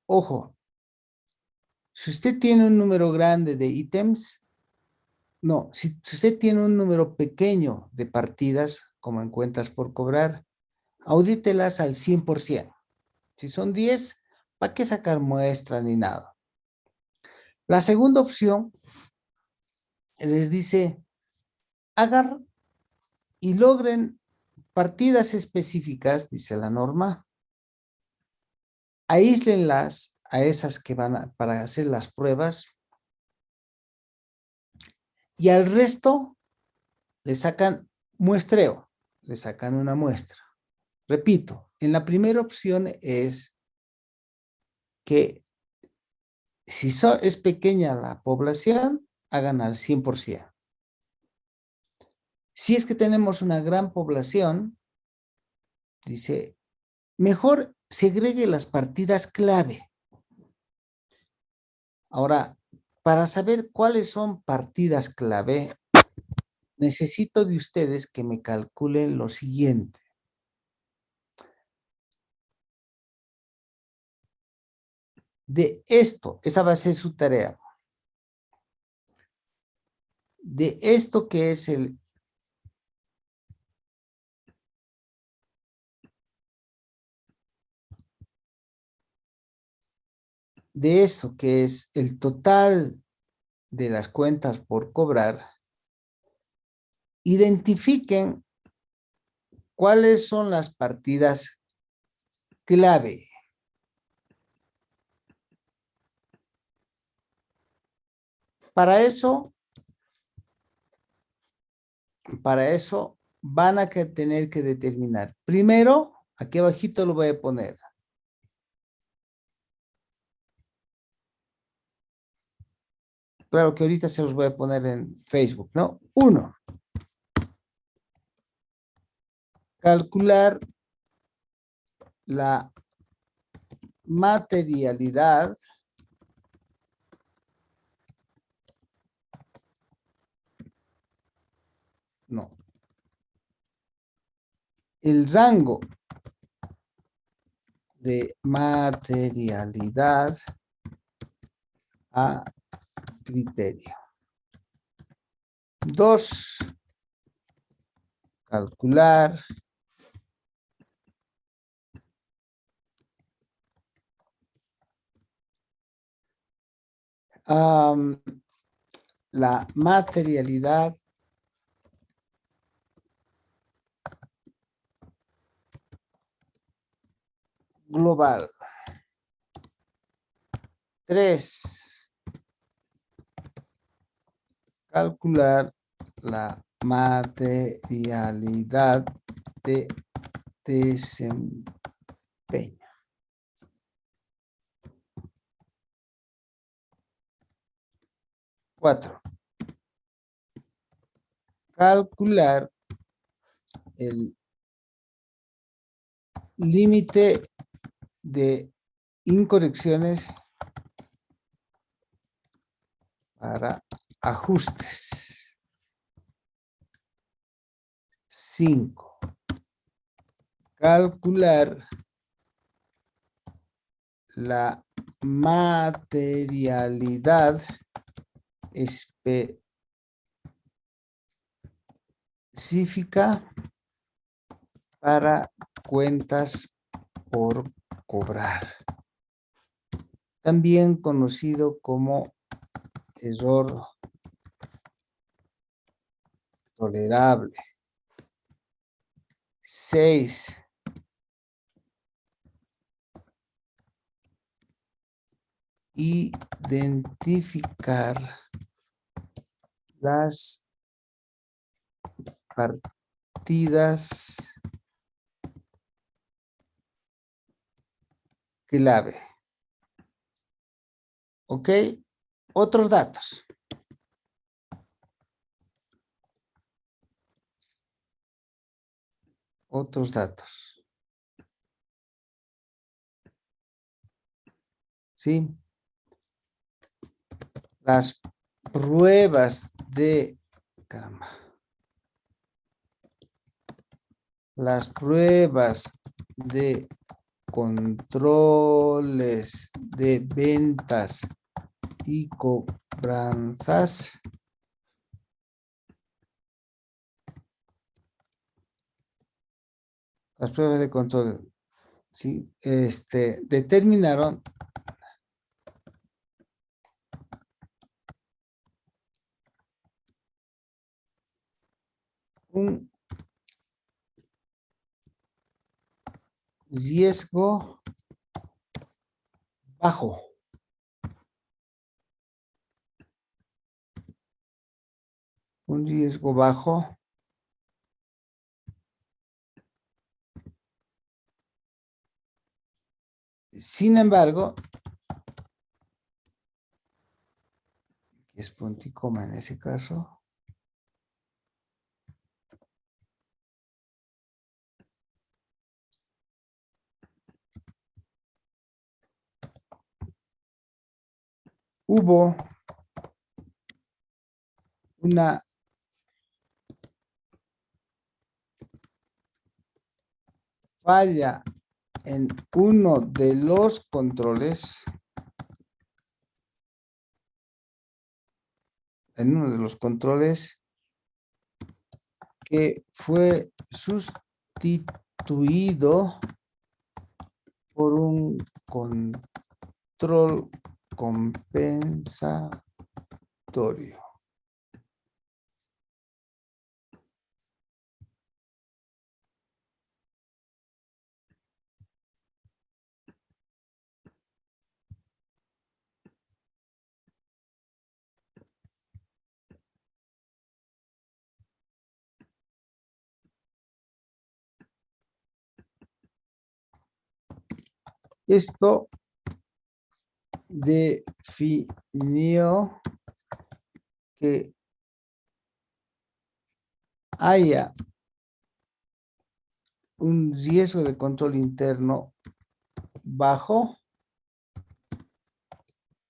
A: ojo, si usted tiene un número grande de ítems, no, si usted tiene un número pequeño de partidas, como en cuentas por cobrar, audítelas al 100%. Si son 10, ¿para qué sacar muestra ni nada? La segunda opción les dice, hagan y logren partidas específicas, dice la norma, aíslenlas a esas que para hacer las pruebas y al resto le sacan muestreo, le sacan una muestra. Repito, en la primera opción es que si es pequeña la población, hagan al 100%. Si es que tenemos una gran población, dice, mejor segregue las partidas clave. Ahora, para saber cuáles son partidas clave, necesito de ustedes que me calculen lo siguiente. De esto, esa va a ser su tarea. De esto que es de esto que es el total de las cuentas por cobrar, identifiquen cuáles son las partidas clave. Para eso van a tener que determinar. Primero, aquí abajito lo voy a poner. Claro que ahorita se los voy a poner en Facebook, ¿no? 1. Calcular la materialidad no. El rango de materialidad a criterio. 2. Calcular la materialidad global. 3. Calcular la materialidad de desempeño. 4. Calcular el límite de incorrecciones para ajustes. 5. Calcular la materialidad específica para cuentas por cobrar, también conocido como error tolerable. 6. Identificar las partidas clave. ¿Ok? Otros datos. Otros datos. ¿Sí? Las pruebas de... Caramba. Las pruebas de controles de ventas y cobranzas las pruebas de control, ¿sí? Determinaron un riesgo bajo. Un riesgo bajo sin embargo, es punto y coma en ese caso. Hubo una falla en uno de los controles, que fue sustituido por un control compensatorio. Esto definió que haya un riesgo de control interno bajo,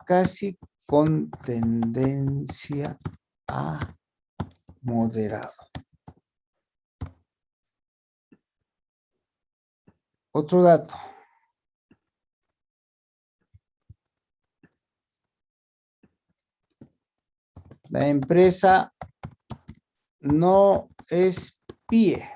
A: casi con tendencia a moderado. Otro dato. La empresa no espíe.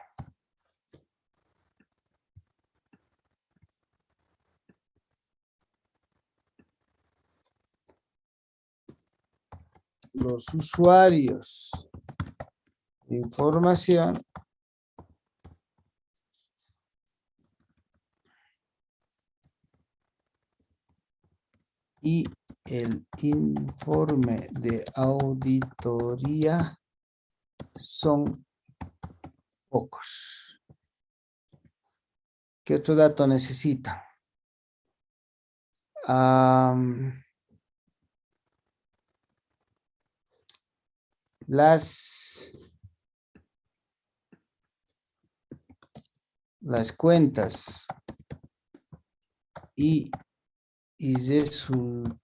A: Los usuarios de información y el informe de auditoría son pocos. ¿Qué otro dato necesitan? Las cuentas y resultados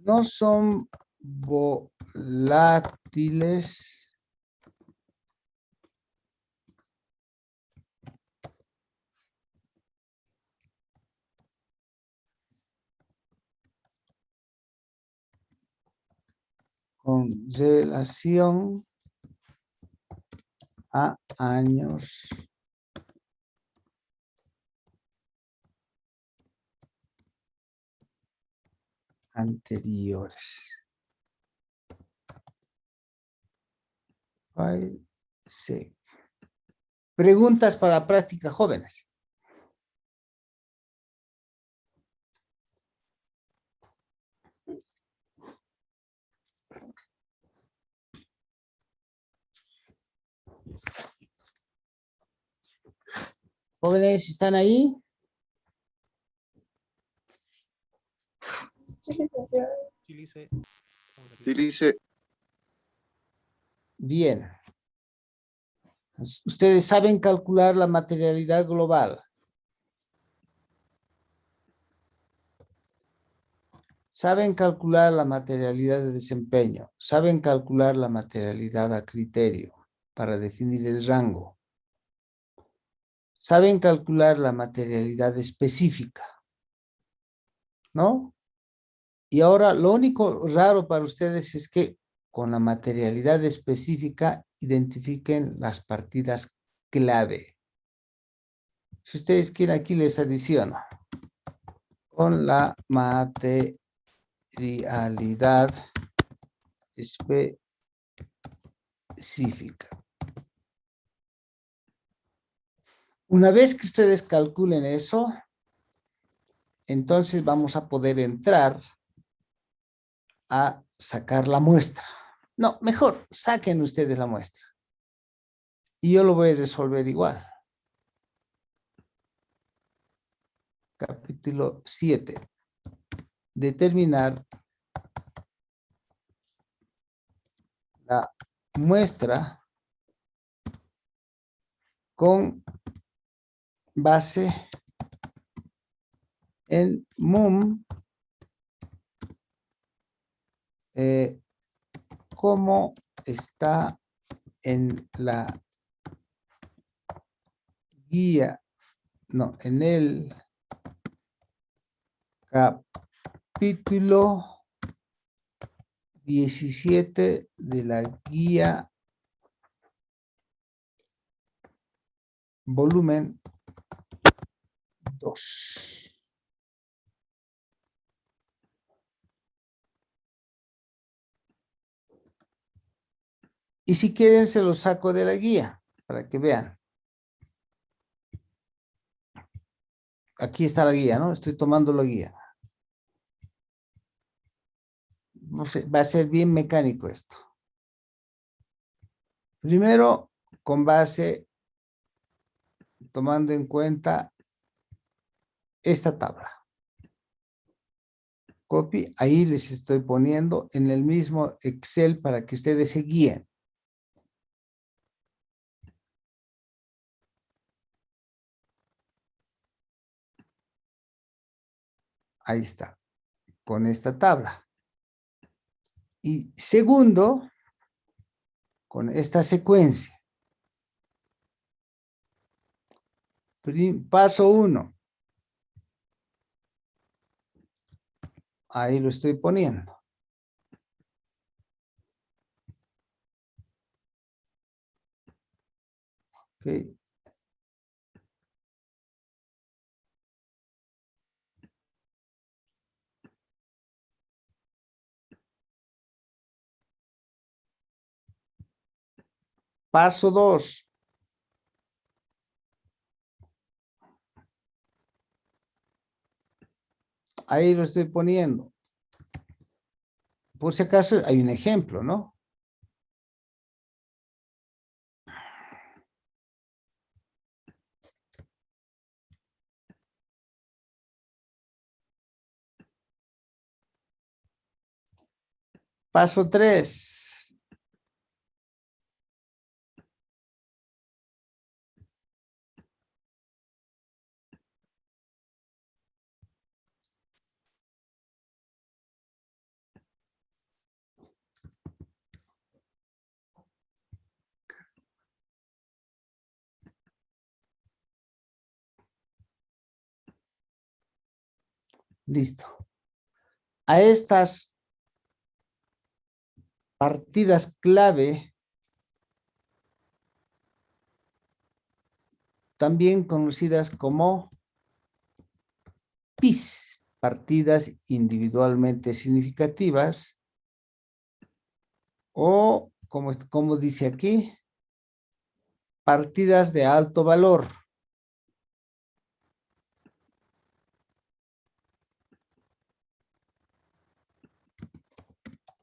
A: no son volátiles con relación a años anteriores. Sí. Preguntas para práctica, jóvenes. Jóvenes, ¿están ahí?
B: Sí, licenciado.
C: Utilice.
A: Bien. Ustedes saben calcular la materialidad global. Saben calcular la materialidad de desempeño. Saben calcular la materialidad a criterio para definir el rango. Saben calcular la materialidad específica, ¿no? Y ahora lo único raro para ustedes es que con la materialidad específica identifiquen las partidas clave. Si ustedes quieren, aquí les adiciono. Con la materialidad específica. Una vez que ustedes calculen eso, entonces vamos a poder entrar a sacar la muestra. No, mejor, saquen ustedes la muestra. Y yo lo voy a resolver igual. Capítulo 7. Determinar la muestra con base en MUM como está en la guía, no, en el capítulo 17 de la guía volumen 2. Y si quieren se los saco de la guía para que vean. Aquí está la guía, ¿no? Estoy tomando la guía. No sé, va a ser bien mecánico esto. Primero, con base, tomando en cuenta esta tabla. Copy, ahí les estoy poniendo en el mismo Excel para que ustedes se guíen. Ahí está, con esta tabla. Y segundo, con esta secuencia. Paso 1. Ahí lo estoy poniendo. Okay. Paso 2. Ahí lo estoy poniendo. Por si acaso hay un ejemplo, ¿no? Paso 3. Listo. A estas partidas clave, también conocidas como PIS, partidas individualmente significativas, o como dice aquí, partidas de alto valor.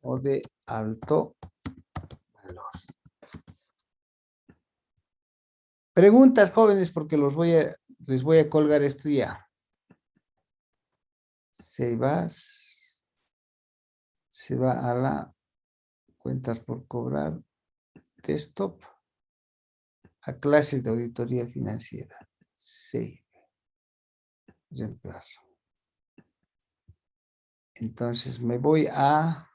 A: O de alto valor. Preguntas, jóvenes, porque les voy a colgar esto ya. Se va a la cuentas por cobrar, desktop, a clases de auditoría financiera. Save. Reemplazo. Entonces me voy a...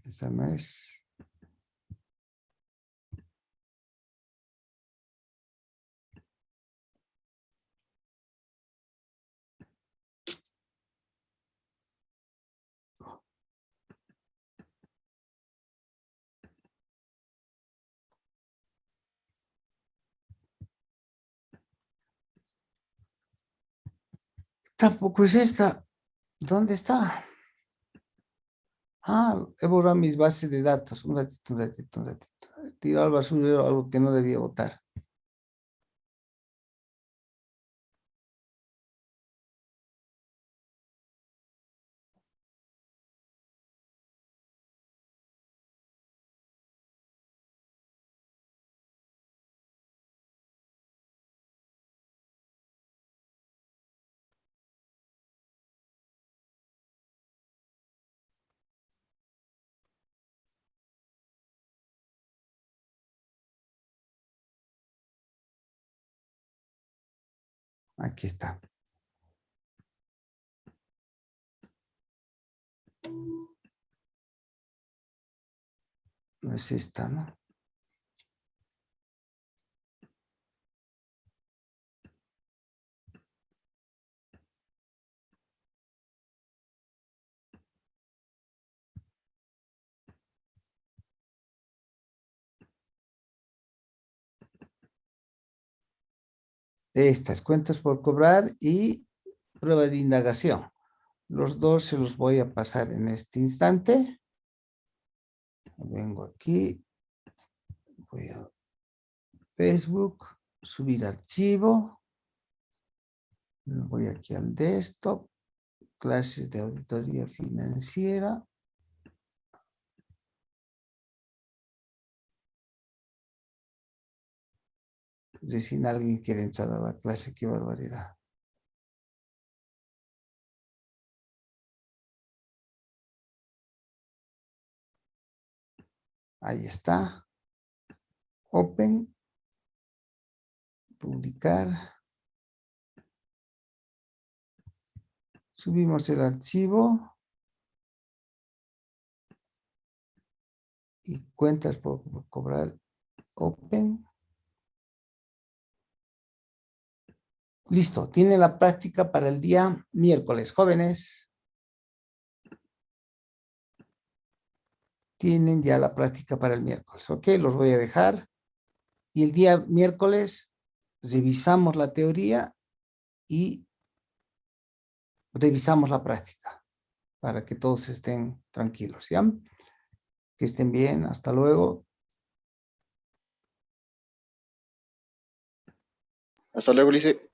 A: Esa no es... Tampoco es esta. ¿Dónde está? Ah, he borrado mis bases de datos. Un ratito. Tiro al basurero algo que no debía botar. Aquí está. No es esta, ¿no? Estas, cuentas por cobrar y prueba de indagación. Los dos se los voy a pasar en este instante. Vengo aquí. Voy a Facebook. Subir archivo. Voy aquí al desktop. Clases de auditoría financiera. Recién alguien quiere entrar a la clase. Qué barbaridad. Ahí está. Open. Publicar. Subimos el archivo. Y cuentas por cobrar. Open. Listo. Tienen la práctica para el día miércoles. Jóvenes. Tienen ya la práctica para el miércoles. Ok, los voy a dejar. Y el día miércoles revisamos la teoría y revisamos la práctica para que todos estén tranquilos, ¿ya? Que estén bien. Hasta luego.
B: Hasta luego, Lice.